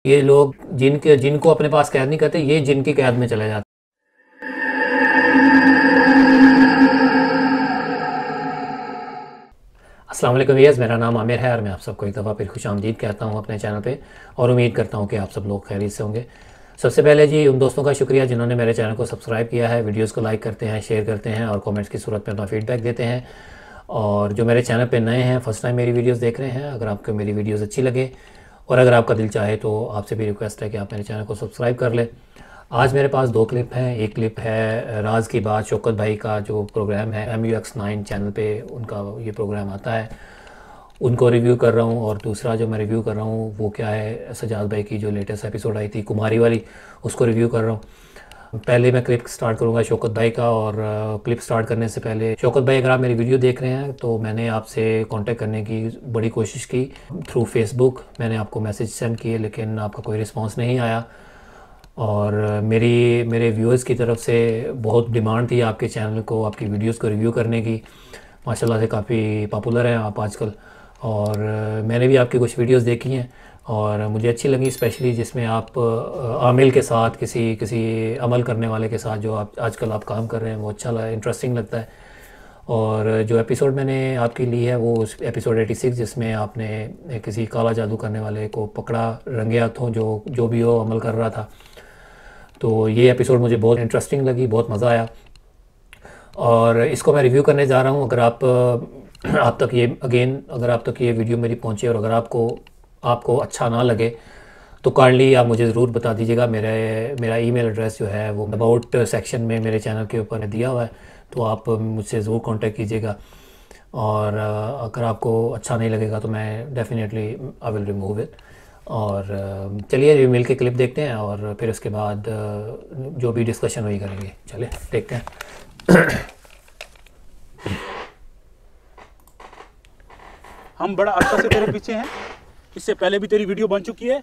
ये लोग जिनको अपने पास कैद नहीं करते, ये जिनकी कैद में चले जाते। अस्सलाम वालेकुम व्यूअर्स, मेरा नाम आमिर है और मैं आप सबको एक दफ़ा फिर खुशामदीद कहता हूँ अपने चैनल पे और उम्मीद करता हूँ कि आप सब लोग खैरियत से होंगे। सबसे पहले जी उन दोस्तों का शुक्रिया जिन्होंने मेरे चैनल को सब्सक्राइब किया है, वीडियोस को लाइक करते हैं, शेयर करते हैं और कमेंट्स की सूरत में अपना फीडबैक देते हैं। और जो मेरे चैनल पे नए हैं, फर्स्ट टाइम मेरी वीडियोस देख रहे हैं, अगर आपको मेरी वीडियोस अच्छी लगे और अगर आपका दिल चाहे तो आपसे भी रिक्वेस्ट है कि आप मेरे चैनल को सब्सक्राइब कर लें। आज मेरे पास दो क्लिप हैं। एक क्लिप है राज की बात, शौकत भाई का जो प्रोग्राम है MUX9 चैनल पे उनका ये प्रोग्राम आता है, उनको रिव्यू कर रहा हूँ। और दूसरा जो मैं रिव्यू कर रहा हूँ वो क्या है, सजाद भाई की जो लेटेस्ट एपिसोड आई थी कुमारी वाली, उसको रिव्यू कर रहा हूँ। पहले मैं क्लिप स्टार्ट करूँगा शौकत भाई का। और क्लिप स्टार्ट करने से पहले शौकत भाई, अगर आप मेरी वीडियो देख रहे हैं तो मैंने आपसे कांटेक्ट करने की बड़ी कोशिश की थ्रू फेसबुक। मैंने आपको मैसेज सेंड किए लेकिन आपका कोई रिस्पांस नहीं आया। और मेरे व्यूअर्स की तरफ से बहुत डिमांड थी आपके चैनल को, आपकी वीडियोस को रिव्यू करने की। माशाल्लाह से काफ़ी पॉपुलर हैं आप आजकल। और मैंने भी आपकी कुछ वीडियोस देखी हैं और मुझे अच्छी लगी, स्पेशली जिसमें आप आमिल के साथ किसी अमल करने वाले के साथ जो आप आजकल आप काम कर रहे हैं वो अच्छा इंटरेस्टिंग लगता है। और जो एपिसोड मैंने आपकी ली है वो एपिसोड 86, जिसमें आपने किसी काला जादू करने वाले को पकड़ा रंगे हाथों, जो भी वो अमल कर रहा था। तो ये एपिसोड मुझे बहुत इंटरेस्टिंग लगी, बहुत मज़ा आया और इसको मैं रिव्यू करने जा रहा हूँ। अगर आप तक ये वीडियो मेरी पहुँचे और अगर आपको अच्छा ना लगे तो काइंडली आप मुझे ज़रूर बता दीजिएगा। मेरा ईमेल एड्रेस जो है वो अबाउट सेक्शन में मेरे चैनल के ऊपर दिया हुआ है, तो आप मुझसे ज़रूर कांटेक्ट कीजिएगा। और अगर आपको अच्छा नहीं लगेगा तो मैं definitely I will remove it. और चलिए मिल के क्लिप देखते हैं और फिर उसके बाद जो भी डिस्कशन वही करेंगे। चलिए देखते हैं। हम बड़ा अरसा से तेरे पीछे हैं, इससे पहले भी तेरी वीडियो बन चुकी है।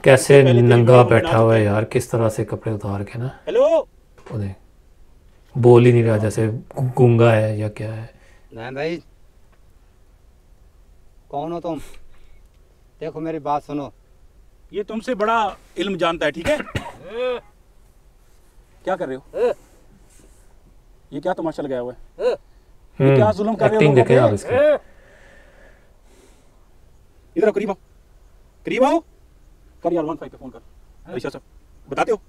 कैसे नंगा बैठा हुआ है यार, किस तरह से कपड़े उतार के ना। हेलो, वो देख, बोल ही नहीं रहा, जैसे गूंगा है या क्या है। नहीं भाई, कौन हो तुम? देखो मेरी बात सुनो। ये तुमसे बड़ा इल्म जानता है, ठीक है? क्या कर रहे हो? ये क्या तमाशा लगाया हुआ है? ये क्या जुल्म कर रहे हो? एक्टिंग देखे आप इसकी। इधर आओ, करीब आओ। कर यार 15 पे फोन कर। ऐसा सब बताते हो,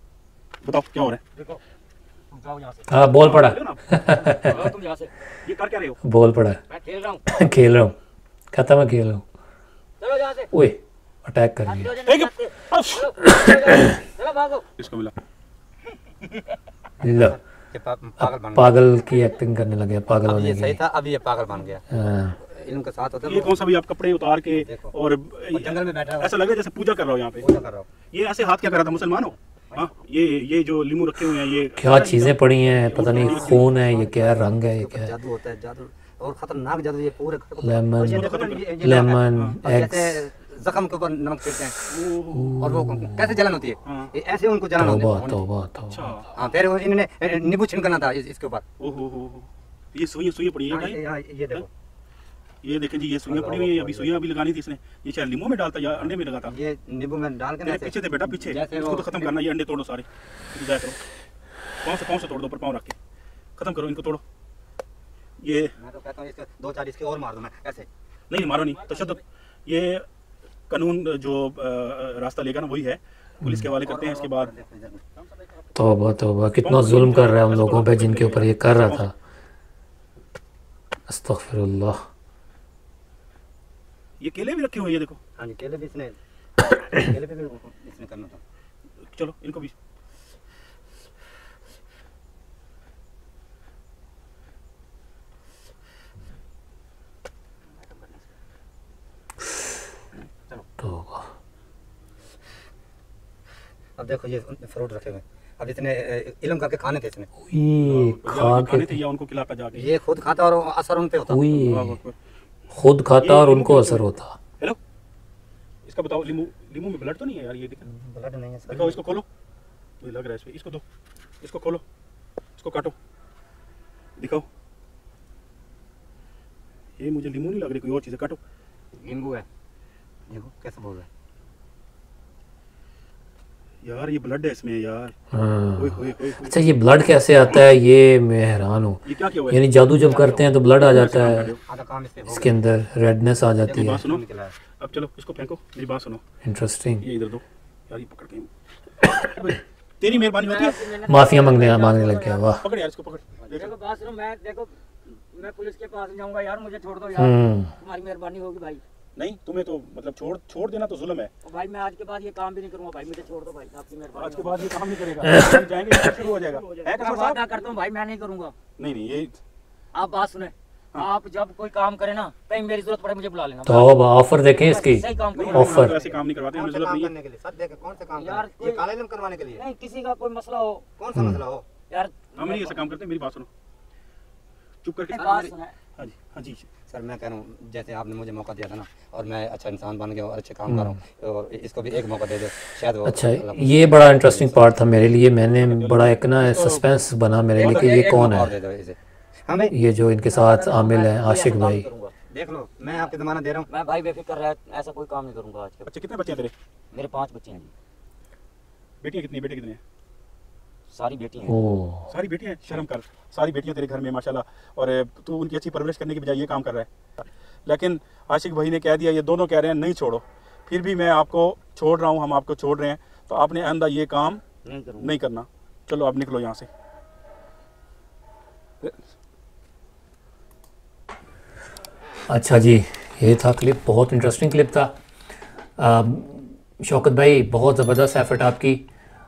बताओ क्या हो रहा है? देखो तुम जाओ यहाँ से। हाँ बोल पड़ा। तुम यहाँ से ये कर क्या रहे हो? बोल पड़ा। मैं खेल रहा हूँ। खेल रहा हूँ, कहता मैं खेल रहा हूँ। चलो यहाँ से। ओए अटैक कर लिया। चलो भागो। इसको मिला। लो पागल की एक्टिंग करने लगे, पागल अब होने ये की। सही था, अब ये पागल बन गया। हाँ। इनके साथ होता ये कौन सा भी आप कपड़े उतार के और जंगल में बैठा हुआ ऐसा लग रहा है जैसे पूजा कर रहा हो यहाँ पे। पूजा कर रहा हूँ। ये ऐसे हाथ क्या कर रहा था? मुसलमान हो? हाँ, ये जो लीमू रखे हुए हैं, ये क्या चीज़ें पड़ी हैं, पता नहीं खून है, ये क्या रंग है, ये क्या है। जादू होता है, जादू और खतरनाक जादू। ये पूरे घर को लेमन और एग्स। जैसे जख्म के ऊपर नमक फेंकते हैं और वो कैसे जलन होती है, ये ऐसे उनको जलन होती तौबा है। तौबा तौबा। हाँ, फिर इन्होंने नींबू छिड़कना था इसके ऊपर। ओहो हो, ये सुई पड़ी है भाई। ये देखो, ये देखें जी, ये सुइयां पड़ी हुई है। अभी सुइयां अभी लगानी थी इसने। ये शायद लीमू में डालता या अंडे में लगाता। ये नींबू में डाल के तेरे पीछे थे बेटा, पीछे। इसको तो खत्म करना, ये अंडे तोड़ो सारे। जाया करो, पाँव से तोड़ दो, पर पाँव रख के खत्म करो, इनको तोड़ो। ये मैं तो कहता हूँ इसके 2-4 इसके और मार दूं मैं ऐसे। नहीं मारो नहीं, तशद्दुद। ये कानून जो रास्ता लेगा ना वही है, पुलिस के हवाले करते हैं। इसके बाद तौबा तौबा, कितना जुल्म कर रहा है उन लोगों पे जिनके ऊपर ये कर रहा था। अस्तगफिरुल्लाह। ये केले भी रखे हुए हैं, ये देखो। हाँ जी, केले भी इसने करना था। चलो इनको भी। तौबा। अब देखो ये फ्रूट रखे हुए, अब इतने इल्म करके खाने थे इसने। उई खा खाने थे के, या उनको खिलाता जाके। ये खुद खाता और असर उन पे होता। उई खुद खाता और उनको असर होता। हेलो, इसका बताओ, लीमू में ब्लड तो नहीं है यार? ये ब्लड नहीं है सर। दिखाओ, इसको खोलो। मुझे लग रहा है इसमें। इसको दो, इसको खोलो, इसको काटो, दिखाओ। ये मुझे लीमू नहीं लग रही, कोई और चीज़ है। काटो। नींबू है, देखो कैसे बोल रहा है। यार ये ब्लड है इसमें यार। हाँ। ओए होए होए होए। अच्छा ये ब्लड कैसे आता है, ये मैं हैरान हूँ। ये क्या किया हुआ है? यानी जादू जब करते हैं तो ब्लड आ जाता काम कर है, रहे हो? आधा काम इससे हो इसके अंदर रेडनेस आ जाती मेरी है। बात सुनो, निकला है। अब चलो इसको फेंको, मेरी बात सुनो, इंटरेस्टिंग। ये इधर दो यार, ये पकड़ के तेरी मेहरबानी होती है। माफिया मांगने लग गया, वाह। पकड़ यार इसको, पकड़। देखो बात सुनो, मैं पुलिस के पास जाऊंगा यार, मुझे छोड़ दो यार, तुम्हारी मेहरबानी होगी भाई। नहीं तुम्हें तो मतलब छोड़ देना तो जुल्म है। भाई मैं आज के बाद ये काम भी नहीं करूंगा भाई, मुझे छोड़ दो भाई, आपकी मेहरबानी। आज के बाद ये काम नहीं करेगा, हम जाएंगे तो शुरू हो जाएगा। है कसर वादा साहब? करता हूँ भाई, मैं नहीं करूंगा। नहीं ये आप बात सुने, आप जब कोई काम करे ना, कहीं मेरी जरूरत पड़े मुझे बुला लेना। तो अब ऑफर देखें इसकी, सही काम नहीं, करो। ऑफर। हम ऐसे काम नहीं करवाते, कौन हमें सा जरूरत काम नहीं है। करने के लिए सर? देखे कौन सा काम यार करने? ये काला इल्म करवाने के लिए? नहीं, किसी का कोई मसला हो कौन सा मसला हो? यार, हम नहीं ऐसा काम करते, मेरी बात सुनो, चुप करके। बात सुने। हाँ जी, हाँ जी। सर मैं कह रहा हूँ जैसे आपने मुझे मौका दिया था ना, और मैं अच्छा इंसान बन गया और अच्छे काम कर रहा हूँ, और इसको भी एक मौका दे दो शायद वो। अच्छा ये बड़ा इंटरेस्टिंग पार्ट था मेरे लिए, मैंने बड़ा एक ना सस्पेंस बना मेरे लिए कि ये कौन और दे है, दो इसे। हाँ भाई ये जो इनके साथ आमिल है आशिक भाई। देख लो, मैं आपकी जमानत दे रहा हूँ। मैं भाई बेफिक्र रह, ऐसा कोई काम नहीं करूंगा आज के। अच्छा कितने बच्चे हैं तेरे? मेरे 5 बच्चे हैं जी, बेटियां कितनी, बेटे कितने हैं? सारी बेटी हैं। ओ सारी बेटियां हैं? शर्म कर, सारी बेटियां तेरे घर में माशाल्लाह, और तू उनकी अच्छी परवरिश करने की बजाय ये काम कर रहा है। लेकिन आशिक भाई ने कह दिया, ये दोनों कह रहे हैं नहीं छोड़ो, फिर भी मैं आपको छोड़ रहा हूँ, हम आपको छोड़ रहे हैं, तो आपने आइंदा ये काम नहीं करूंगा। नहीं करना। चलो आप निकलो यहाँ से। अच्छा जी, ये था क्लिप, बहुत इंटरेस्टिंग क्लिप था। शौकत भाई बहुत ज़बरदस्त एफर्ट आपकी,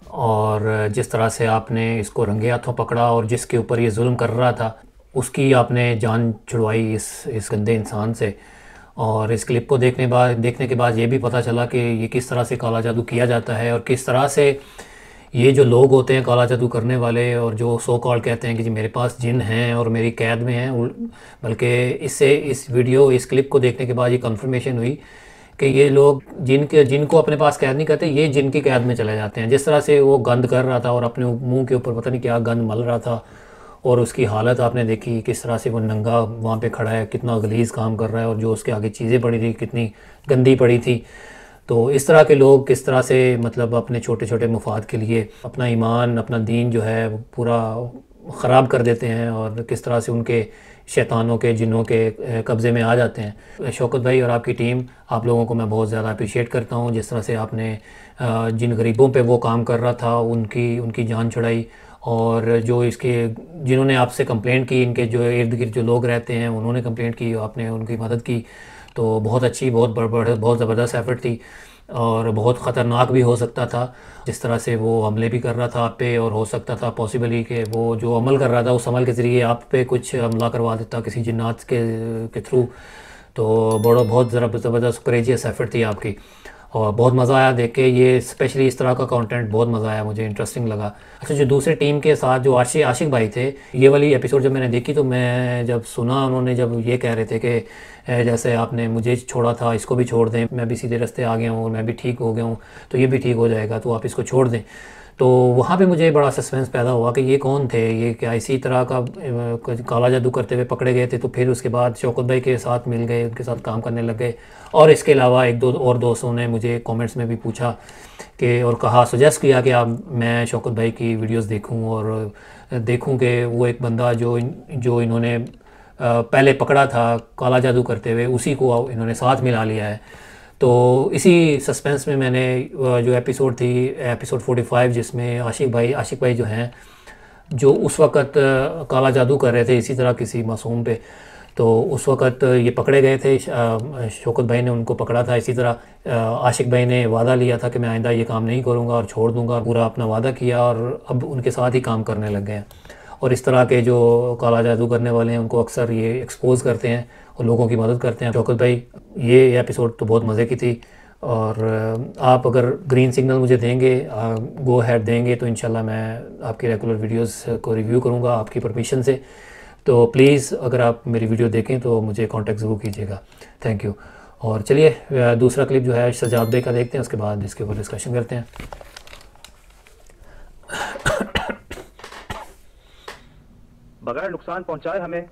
और जिस तरह से आपने इसको रंगे हाथों पकड़ा और जिसके ऊपर ये जुल्म कर रहा था उसकी आपने जान छुड़वाई इस गंदे इंसान से। और इस क्लिप को देखने के बाद ये भी पता चला कि ये किस तरह से काला जादू किया जाता है, और किस तरह से ये जो लोग होते हैं काला जादू करने वाले, और जो सो कॉल कहते हैं कि जी मेरे पास जिन हैं और मेरी कैद में हैं, बल्कि इस इस क्लिप को देखने के बाद ये कंफर्मेशन हुई कि ये लोग जिनको अपने पास कैद नहीं करते, ये जिनकी कैद में चले जाते हैं। जिस तरह से वो गंद कर रहा था और अपने मुंह के ऊपर पता नहीं क्या गंद मल रहा था, और उसकी हालत आपने देखी किस तरह से वो नंगा वहाँ पे खड़ा है, कितना गलीज़ काम कर रहा है, और जो उसके आगे चीज़ें पड़ी थी कितनी गंदी पड़ी थी। तो इस तरह के लोग किस तरह से मतलब अपने छोटे छोटे मुफाद के लिए अपना ईमान अपना दीन जो है वो पूरा ख़राब कर देते हैं, और किस तरह से उनके शैतानों के जिन्नों के कब्ज़े में आ जाते हैं। शौकत भाई और आपकी टीम, आप लोगों को मैं बहुत ज़्यादा अप्रिशिएट करता हूँ, जिस तरह से आपने जिन गरीबों पे वो काम कर रहा था उनकी जान छुड़ाई, और जो जिन्होंने आपसे कंप्लेंट की, इनके जो इर्द गिर्द जो लोग रहते हैं उन्होंने कंप्लेंट की, आपने उनकी मदद की। तो बहुत अच्छी, बहुत ज़बरदस्त एफ़र्ट थी, और बहुत ख़तरनाक भी हो सकता था जिस तरह से वो हमले भी कर रहा था आप पे, और हो सकता था पॉसिबली कि वो जो अमल कर रहा था उस अमल के ज़रिए आप पे कुछ हमला करवा देता किसी जिन्नात के थ्रू। तो बहुत ज़बरदस्त करेजियस एफ़र्ट थी आपकी, और बहुत मज़ा आया देख के। ये स्पेशली इस तरह का कंटेंट बहुत मज़ा आया, मुझे इंटरेस्टिंग लगा। अच्छा जो दूसरे टीम के साथ जो आशिक भाई थे, ये वाली एपिसोड जब मैंने देखी तो मैं जब सुना उन्होंने जब ये कह रहे थे कि जैसे आपने मुझे छोड़ा था इसको भी छोड़ दें, मैं भी सीधे रास्ते आ गया हूँ और मैं भी ठीक हो गया हूँ, तो ये भी ठीक हो जाएगा, तो आप इसको छोड़ दें। तो वहाँ पे मुझे बड़ा सस्पेंस पैदा हुआ कि ये कौन थे, ये क्या इसी तरह का काला जादू करते हुए पकड़े गए थे। तो फिर उसके बाद शौकत भाई के साथ मिल गए, उनके साथ काम करने लग गए। और इसके अलावा एक दो और दोस्तों ने मुझे कमेंट्स में भी पूछा कि और कहा, सजेस्ट किया कि मैं शौकत भाई की वीडियोस देखूं और देखूं कि वो एक बंदा जो इन्होंने पहले पकड़ा था काला जादू करते हुए, उसी को इन्होंने साथ मिला लिया है। तो इसी सस्पेंस में मैंने जो एपिसोड 45 जिसमें आशिक भाई जो हैं, जो उस वक़्त काला जादू कर रहे थे इसी तरह किसी मासूम पे, तो उस वक़्त ये पकड़े गए थे। शौकत भाई ने उनको पकड़ा था। इसी तरह आशिक भाई ने वादा लिया था कि मैं आइंदा ये काम नहीं करूँगा और छोड़ दूँगा, पूरा अपना वादा किया, और अब उनके साथ ही काम करने लग गए हैं। और इस तरह के जो काला जादू करने वाले हैं उनको अक्सर ये एक्सपोज करते हैं और लोगों की मदद करते हैं। शौकत भाई ये एपिसोड तो बहुत मज़े की थी, और आप अगर ग्रीन सिग्नल मुझे देंगे, गो हैड देंगे, तो इंशाल्लाह मैं आपकी रेगुलर वीडियोस को रिव्यू करूँगा आपकी परमिशन से। तो प्लीज़ अगर आप मेरी वीडियो देखें तो मुझे कांटेक्ट ज़रूर कीजिएगा। Thank you. और चलिए दूसरा क्लिप जो है सजाद भाई का देखते हैं, उसके बाद इसके ऊपर डिस्कशन करते हैं। बगैर नुकसान पहुंचाए हमें,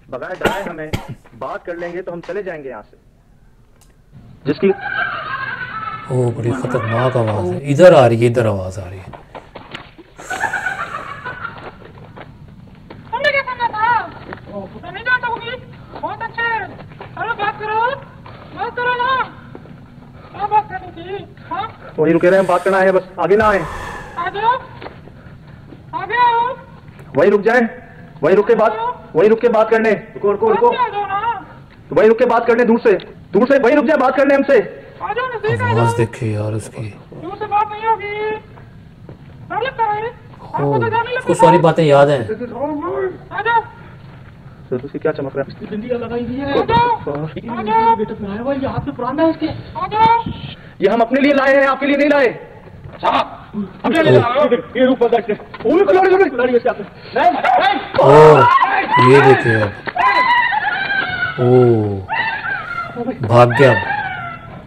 बगैर डराए हमें, बात कर लेंगे तो हम चले जाएंगे यहाँ से। जिसकी ओ बड़ी खतरनाक आवाज़ है, इधर आ रही है, इधर आवाज़ आ रही है। तुमने क्या करना था? मैं नहीं जानता होगी। बहुत अच्छे, चलो बात करो ना। क्या बात करनी थी? हाँ, वही रुके रहे, हम बात करना है बस, आगे ना आए। आ जाओ, आगे आओ। वही रुक जाए, वही रुक के बात करने। रुको। आ जाओ ना, तो वही रुक के बात करने, दूर से वही रुक जाए बात करने हमसे। आ जाओ नजदीक आ आवाज़ जाओ। देखिए यार उसकी। दूर से बात नहीं होगी। डर लगता है? आपको तो डर नहीं लगता? कुछ सारी बातें याद हैं। आ जाओ, तो उसकी क्या चमक रहा है? आ जाओ। ये हम अपने लिए लाए हैं, आपके लिए नहीं लाए। ये रूप बदल के ओ ये देखिए अब, ओ भाग गया अब।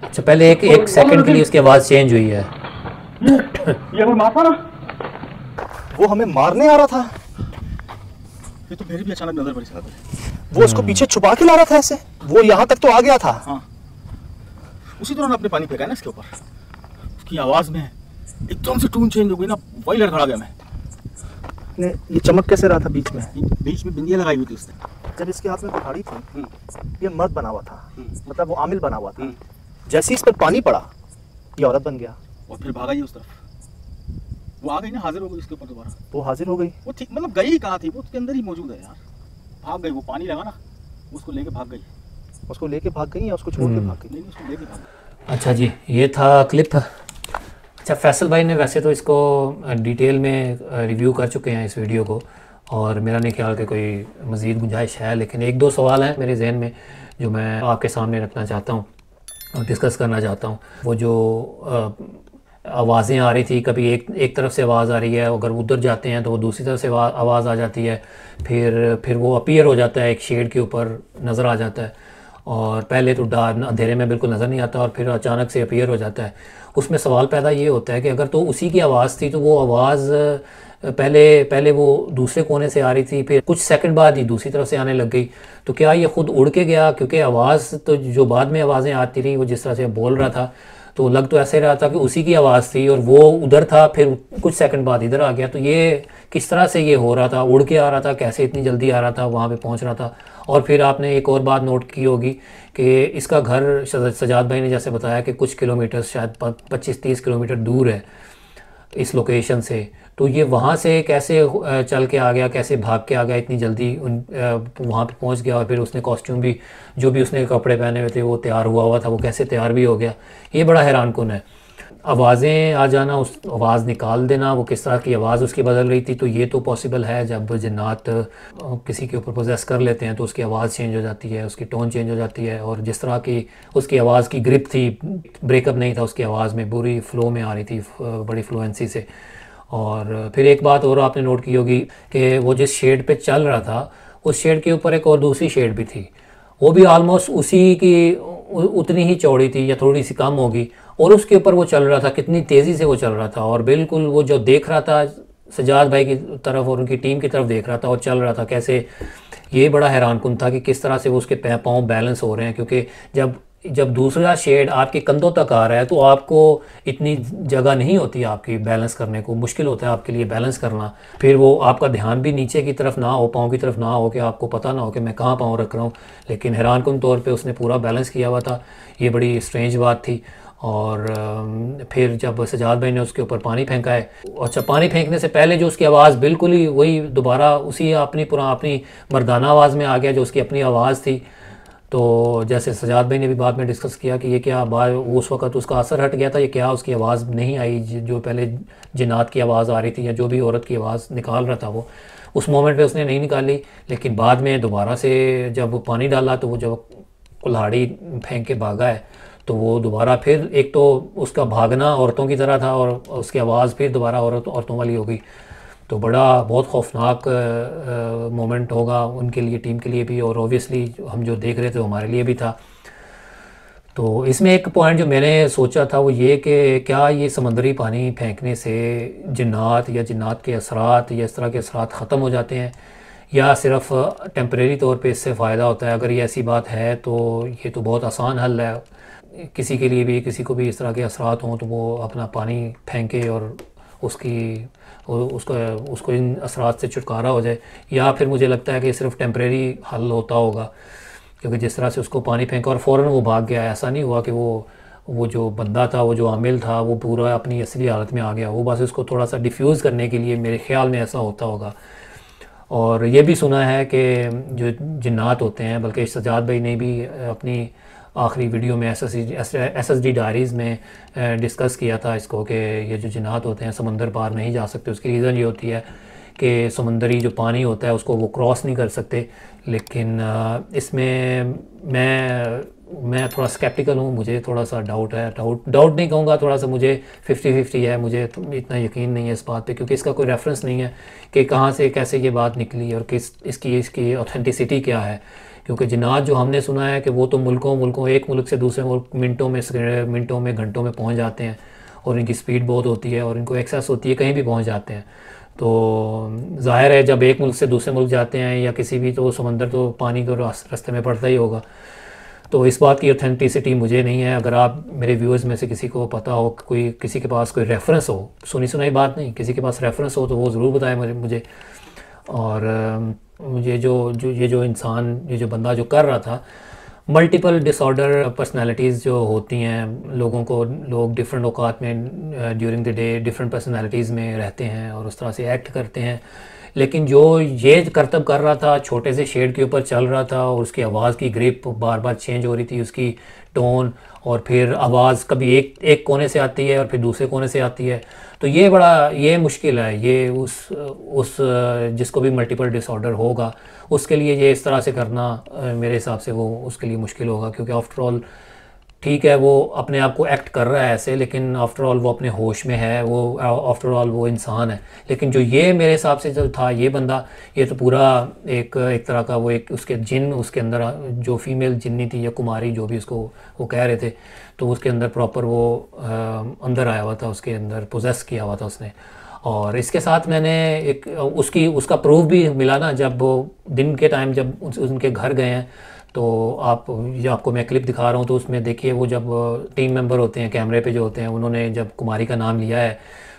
अच्छा पहले एक सेकंड के लिए उसकी आवाज़ चेंज हुई है। ये हमें मारता ना, वो हमें मारने आ रहा था। ये तो मेरी भी अचानक नजर पड़ी साहब। वो उसको पीछे छुपा के ला रहा था ऐसे, वो यहाँ तक तो आ गया था। हाँ, उसी दौरान आपने पानी फेंका है ना इसके ऊपर। उसकी आवाज में एकदम से टून चेंज हो गई ना, वही लड़खड़ा गया मैं। ने ये चमक कैसे रहा था बीच में? बीच में बिंदियां लगाई हुई थी उसने। जब इसके हाथ में कुल्हाड़ी थी, ये मर्द बना हुआ था, मतलब वो आमिल बना हुआ था। जैसे ही इस पर पानी पड़ा, ये औरत बन गया और फिर भागा ही उस तरफ। वो आ गई ना, हाजिर हो गई उसके ऊपर दोबारा। वो हाजिर हो गई। वो ठीक मतलब गई कहाँ थी, वो उसके अंदर ही मौजूद है यार। भाग गई, वो पानी लगा ना, उसको लेके भाग गई। उसको लेके भाग गई या उसको छोड़ के भाग गई? नहीं, उसको लेके भाग गई। अच्छा जी, ये था क्लिप। अच्छा फैसल भाई ने वैसे तो इसको डिटेल में रिव्यू कर चुके हैं इस वीडियो को, और मेरा नहीं ख्याल कि कोई मज़ीद गुंजाइश है, लेकिन एक दो सवाल हैं मेरे जहन में जो मैं आपके सामने रखना चाहता हूँ और डिस्कस करना चाहता हूँ। वो जो आवाज़ें आ रही थी, कभी एक तरफ से आवाज़ आ रही है, अगर उधर जाते हैं तो वो दूसरी तरफ से आवाज़ आ जाती है, फिर वो अपीयर हो जाता है, एक शेड के ऊपर नज़र आ जाता है, और पहले तो अंधेरे में बिल्कुल नज़र नहीं आता और फिर अचानक से अपीयर हो जाता है। उसमें सवाल पैदा ये होता है कि अगर तो उसी की आवाज़ थी तो वो आवाज़ पहले वो दूसरे कोने से आ रही थी, फिर कुछ सेकंड बाद ही दूसरी तरफ से आने लग गई, तो क्या ये ख़ुद उड़ के गया? क्योंकि आवाज़ तो जो बाद में आवाज़ें आती रही, वो जिस तरह से बोल रहा था तो लग तो ऐसे रहा था कि उसी की आवाज़ थी और वो उधर था, फिर कुछ सेकंड बाद इधर आ गया। तो ये किस तरह से ये हो रहा था? उड़ के आ रहा था? कैसे इतनी जल्दी आ रहा था, वहाँ पे पहुँच रहा था? और फिर आपने एक और बात नोट की होगी कि इसका घर सजाद भाई ने जैसे बताया कि कुछ किलोमीटर, शायद 25-30 किलोमीटर दूर है इस लोकेशन से, तो ये वहाँ से कैसे चल के आ गया, कैसे भाग के आ गया इतनी जल्दी वहाँ पे पहुँच गया? और फिर उसने कॉस्ट्यूम भी, जो भी उसने कपड़े पहने हुए थे वो तैयार हुआ था, वो कैसे तैयार भी हो गया? ये बड़ा हैरानकुन है। आवाज़ें आ जाना, उस आवाज़ निकाल देना, वो किस तरह की आवाज़ उसकी बदल रही थी, तो ये तो पॉसिबल है। जब जिन्नात किसी के ऊपर पोजेस कर लेते हैं तो उसकी आवाज़ चेंज हो जाती है, उसकी टोन चेंज हो जाती है, और जिस तरह की उसकी आवाज़ की ग्रिप थी, ब्रेकअप नहीं था उसकी आवाज़ में, बुरी फ्लो में आ रही थी, बड़ी फ्लुएंसी से। और फिर एक बात और आपने नोट की होगी कि वो जिस शेड पे चल रहा था, उस शेड के ऊपर एक और दूसरी शेड भी थी, वो भी आलमोस्ट उसी की उतनी ही चौड़ी थी या थोड़ी सी कम होगी, और उसके ऊपर वो चल रहा था। कितनी तेज़ी से वो चल रहा था, और बिल्कुल वो जो देख रहा था सजाद भाई की तरफ और उनकी टीम की तरफ देख रहा था और चल रहा था कैसे। ये बड़ा हैरानकुन था कि किस तरह से वो उसके पाँव बैलेंस हो रहे हैं, क्योंकि जब दूसरा शेड आपके कंधों तक आ रहा है तो आपको इतनी जगह नहीं होती आपकी बैलेंस करने को, मुश्किल होता है आपके लिए बैलेंस करना। फिर वो आपका ध्यान भी नीचे की तरफ ना हो, पाँव की तरफ ना हो, कि आपको पता ना हो कि मैं कहाँ पाँव रख रहा हूँ, लेकिन हैरानकुन तौर पे उसने पूरा बैलेंस किया हुआ था। ये बड़ी स्ट्रेंज बात थी। और फिर जब सजाद भाई ने उसके ऊपर पानी फेंका है, अच्छा पानी फेंकने से पहले जो उसकी आवाज़ बिल्कुल ही वही दोबारा उसी अपनी मर्दाना आवाज़ में आ गया जो उसकी अपनी आवाज़ थी। तो जैसे सजाद भाई ने भी बाद में डिस्कस किया कि ये क्या उस वक़्त उसका असर हट गया था, ये क्या उसकी आवाज़ नहीं आई जो पहले जिन्नात की आवाज़ आ रही थी या जो भी औरत की आवाज़ निकाल रहा था वो उस मोमेंट पे उसने नहीं निकाली, लेकिन बाद में दोबारा से जब पानी डाला तो वो जब कुल्हाड़ी फेंक के भागा है तो वो दोबारा फिर एक तो उसका भागना औरतों की तरह था और उसकी आवाज़ फिर दोबारा औरतों वाली हो गई। तो बहुत खौफनाक मोमेंट होगा उनके लिए, टीम के लिए भी, और ऑब्वियसली हम जो देख रहे थे हमारे लिए भी था। तो इसमें एक पॉइंट जो मैंने सोचा था वो ये कि क्या ये समंदरी पानी फेंकने से जिन्नात या जिन्नात के असरात या इस तरह के असरात ख़त्म हो जाते हैं या सिर्फ टेम्परेरी तौर पे इससे फ़ायदा होता है। अगर ये ऐसी बात है तो ये तो बहुत आसान हल है। किसी के लिए भी, किसी को भी इस तरह के असरात हों तो वो अपना पानी फेंके और उसको इन असरात से छुटकारा हो जाए। या फिर मुझे लगता है कि सिर्फ टेम्परेरी हल होता होगा, क्योंकि जिस तरह से उसको पानी फेंका और फ़ौरन वो भाग गया, ऐसा नहीं हुआ कि वो जो बंदा था, वो जो आमिल था, वो पूरा अपनी असली हालत में आ गया। वो बस उसको थोड़ा सा डिफ्यूज़ करने के लिए मेरे ख्याल में ऐसा होता होगा। और ये भी सुना है कि जो जिन्नात होते हैं, बल्कि सजाद भाई ने भी अपनी आखिरी वीडियो में SSD डायरीज़ में डिस्कस किया था इसको, कि ये जो जिन्नात होते हैं समंदर पार नहीं जा सकते। उसकी रीज़न ये होती है कि समुंदरी जो पानी होता है उसको वो क्रॉस नहीं कर सकते। लेकिन इसमें मैं थोड़ा स्केप्टिकल हूँ, मुझे थोड़ा सा डाउट है। डाउट नहीं कहूँगा, थोड़ा सा मुझे 50-50 है। मुझे इतना यकीन नहीं है इस बात पे, क्योंकि इसका कोई रेफरेंस नहीं है कि कहाँ से कैसे ये बात निकली और इसकी ऑथेंटिसिटी क्या है। क्योंकि जिन्नात जो हमने सुना है कि वो तो मुल्कों एक मुल्क से दूसरे मुल्क मिनटों में घंटों में पहुँच जाते हैं, और इनकी स्पीड बहुत होती है और इनको एक्सेस होती है, कहीं भी पहुँच जाते हैं। तो ज़ाहिर है जब एक मुल्क से दूसरे मुल्क जाते हैं या किसी भी, तो समंदर तो पानी तो रास्ते में पड़ता ही होगा। तो इस बात की ऑथेंटिसिटी मुझे नहीं है। अगर आप मेरे व्यूअर्स में से किसी को पता हो, किसी के पास कोई रेफरेंस हो, सुनी सुनाई बात नहीं, किसी के पास रेफरेंस हो तो वो ज़रूर बताए मुझे। और मुझे ये जो बंदा जो कर रहा था, मल्टीपल डिसऑर्डर पर्सनालिटीज़ जो होती हैं लोग डिफरेंट औकात में during the day different personalities में रहते हैं और उस तरह से एक्ट करते हैं। लेकिन जो ये करतब कर रहा था, छोटे से शेड के ऊपर चल रहा था और उसकी आवाज़ की ग्रिप बार बार चेंज हो रही थी, उसकी टोन, और फिर आवाज़ कभी एक कोने से आती है और फिर दूसरे कोने से आती है। तो ये मुश्किल है। ये उस जिसको भी मल्टीपल डिसऑर्डर होगा उसके लिए ये इस तरह से करना मेरे हिसाब से वो उसके लिए मुश्किल होगा। क्योंकि आफ्टर ऑल ठीक है, वो अपने आप को एक्ट कर रहा है ऐसे, लेकिन आफ्टर ऑल वो अपने होश में है, वो आफ्टर ऑल वो इंसान है। लेकिन जो ये मेरे हिसाब से जो था ये बंदा, ये तो पूरा एक तरह का वो उसके जिन उसके अंदर जो फीमेल जिन्नी थी या कुमारी जो भी उसको वो कह रहे थे, तो उसके अंदर प्रॉपर वो अंदर आया हुआ था, उसके अंदर पोजेस किया हुआ था उसने। और इसके साथ मैंने उसका प्रूफ भी मिला ना, जब वो दिन के टाइम जब उनके घर गए हैं, तो आपको मैं क्लिप दिखा रहा हूँ, तो उसमें देखिए वो जब टीम मेंबर होते हैं कैमरे पे जो होते हैं, उन्होंने जब कुमारी का नाम लिया है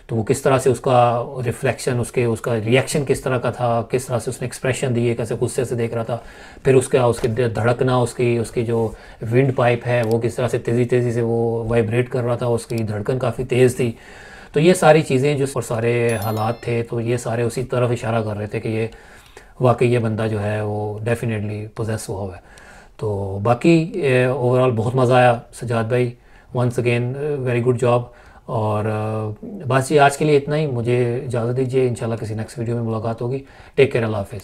तो वो किस तरह से उसका रिफ्लेक्शन, उसका रिएक्शन किस तरह का था, किस तरह से उसने एक्सप्रेशन दिए, कैसे गुस्से से देख रहा था। फिर उसकी धड़कना, उसकी जो विंड पाइप है वो किस तरह से तेज़ी से वो वाइब्रेट कर रहा था, उसकी धड़कन काफ़ी तेज़ थी। तो ये सारी चीज़ें जो और सारे हालात थे, तो ये सारे उसी तरफ इशारा कर रहे थे कि ये वाकई ये बंदा जो है वो डेफिनेटली पोजेस हुआ हुआ है। तो बाकी ओवरऑल बहुत मज़ा आया सजाद भाई, once again very good job. और बस ये आज के लिए इतना ही, मुझे इजाज़त दीजिए, इंशाल्लाह किसी नेक्स्ट वीडियो में मुलाकात होगी। टेक केयर, अल्लाह हाफिज़।